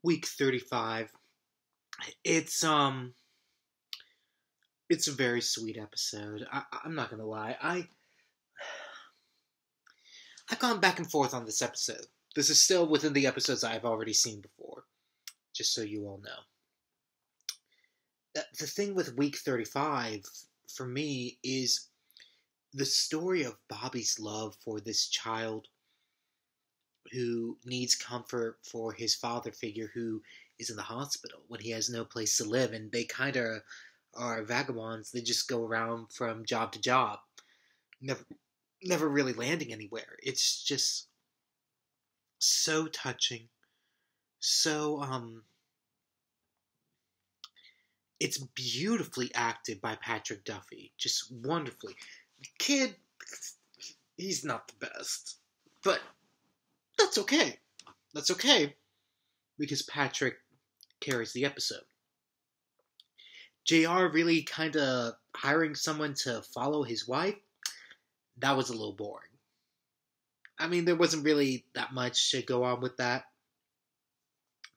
Week 35. It's it's a very sweet episode. I'm not gonna lie. I've gone back and forth on this episode. This is still within the episodes I've already seen before, just so you all know. The thing with week 35 for me is the story of Bobby's love for this child who needs comfort for his father figure who is in the hospital when he has no place to live, and they kind of are vagabonds. They just go around from job to job, never really landing anywhere. It's just so touching, so it's beautifully acted by Patrick Duffy, just wonderfully. The kid, he's not the best, but that's okay. That's okay, because Patrick carries the episode. JR really kind of hiring someone to follow his wife, that was a little boring. I mean, there wasn't really that much to go on with that.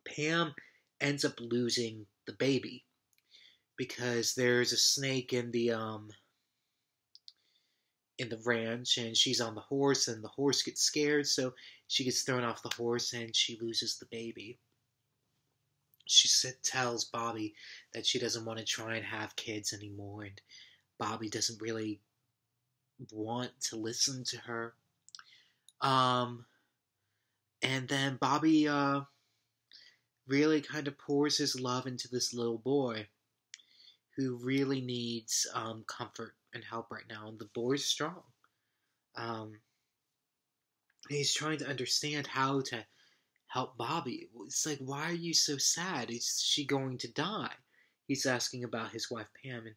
Pam ends up losing the baby because there's a snake in the ranch, and she's on the horse, and the horse gets scared, so she gets thrown off the horse, and she loses the baby. She tells Bobby that she doesn't want to try and have kids anymore, and Bobby doesn't really want to listen to her. And then Bobby really kind of pours his love into this little boy who really needs comfort and help right now, and the boy's strong. He's trying to understand how to help Bobby. It's like, why are you so sad? Is she going to die? He's asking about his wife Pam, and he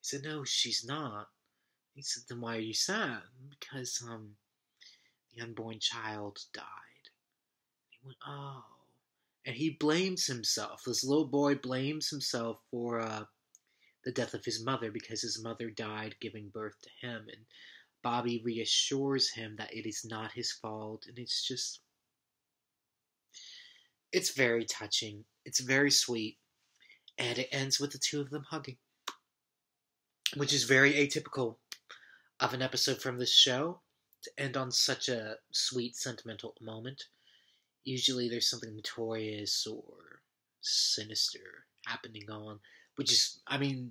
said, no, she's not. He said, then why are you sad? Because the unborn child died. He went, oh. And he blames himself. This little boy blames himself for the death of his mother because his mother died giving birth to him. And Bobby reassures him that it is not his fault. And it's just, it's very touching. It's very sweet. And it ends with the two of them hugging, which is very atypical of an episode from this show to end on such a sweet, sentimental moment. Usually there's something notorious or sinister happening on, which is, I mean,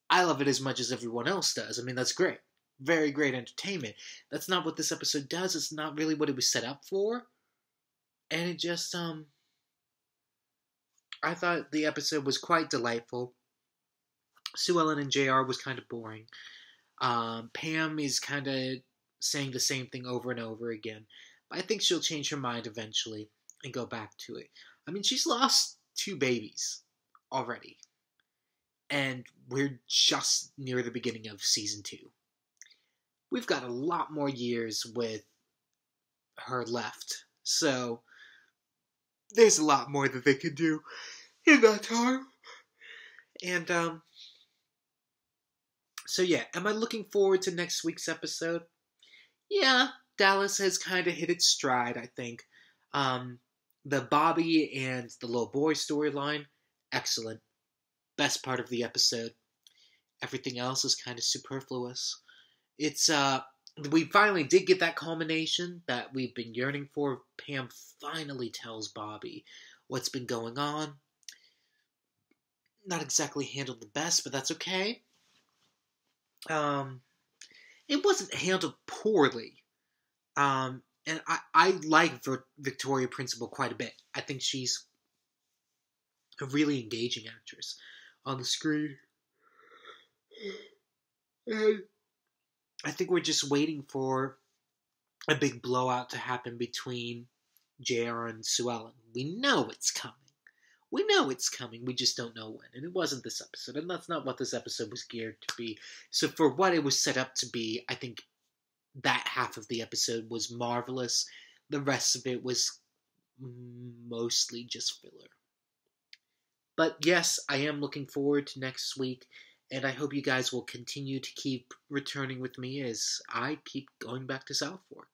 I love it as much as everyone else does. I mean, that's great. Very great entertainment. That's not what this episode does. It's not really what it was set up for. And it just, I thought the episode was quite delightful. Sue Ellen and JR was kind of boring. Pam is kind of saying the same thing over and over again. But I think she'll change her mind eventually and go back to it. I mean, she's lost 2 babies already. And we're just near the beginning of season 2. We've got a lot more years with her left. So there's a lot more that they can do in that time. And, so yeah, am I looking forward to next week's episode? Yeah, Dallas has kind of hit its stride, I think. The Bobby and the little boy storyline, excellent. Best part of the episode. Everything else is kind of superfluous. It's, we finally did get that culmination that we've been yearning for. Pam finally tells Bobby what's been going on. Not exactly handled the best, but that's okay. It wasn't handled poorly. And I like Victoria Principal quite a bit. I think she's a really engaging actress on the screen. And I think we're just waiting for a big blowout to happen between JR and Sue Ellen. We know it's coming. We know it's coming. We just don't know when. And it wasn't this episode. And that's not what this episode was geared to be. So for what it was set up to be, I think that half of the episode was marvelous. The rest of it was mostly just filler. But yes, I am looking forward to next week. And I hope you guys will continue to keep returning with me as I keep going back to South Fork.